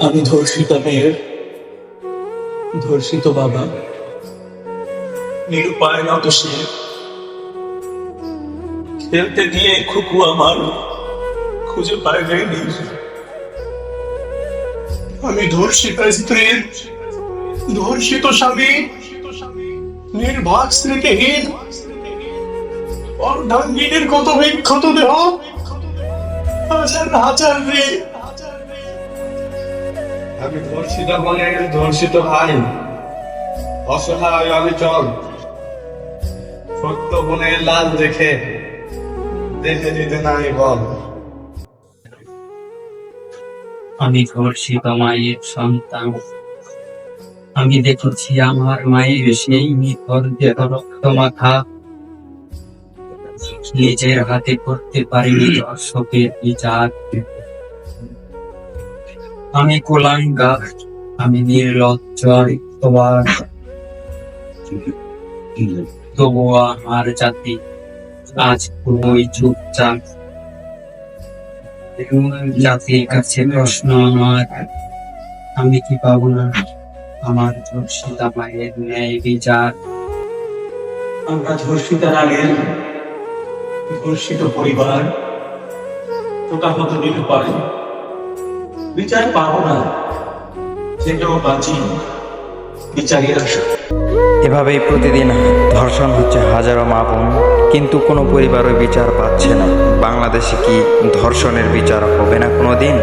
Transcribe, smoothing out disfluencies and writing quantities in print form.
আমি ধর্ষিতা মেয়ের ধর্ষিত বাবা, নিরুপায় নত সে। খেলতে গিয়ে খুকু আমার খুঁজে পায় নি। আমি ধর্ষিতা স্ত্রীর ধর্ষিত স্বামী, নির্বাক স্মৃতিহীন অর্ধাঙ্গিনীর কত বিক্ষত দেহ, হাজার হাজার রে। আমি ধর্ষিত বোনের ধর্ষিত ভাই, অসহায় আমি চল সত্য বোনের লাল দেখে দেখে দিতে নাই বল। আমি ধর্ষিত মায়ের সন্তান। আমি দেখেছি আমার মায়ের সেই নিথর দেহ রক্ত মাথা। নিজের হাতে করতে পারিনি ধর্ষকের বিচার। আমি কুলাঙ্গার, আমি নির্লজ্জ, তোমার তবুও আমার জাতি আজ পুরোই চুপচাপ। জাতির কাছে প্রশ্ন আমার, আমি কি পাবো না আমার ধর্ষিতা মায়ের ন্যায় বিচার? আমরা ধর্ষিতা নারীর ধর্ষিত পরিবার প্রকাহত নিরুপায়, বিচার পাবো না, যেটাও বাঁচি বিচারের আশা। এভাবেই প্রতিদিন ধর্ষণ হচ্ছে হাজারো মা বোন, কিন্তু কোনো পরিবারও বিচার পাচ্ছে না। বাংলাদেশে কি ধর্ষণের বিচার হবে না কোনোদিন?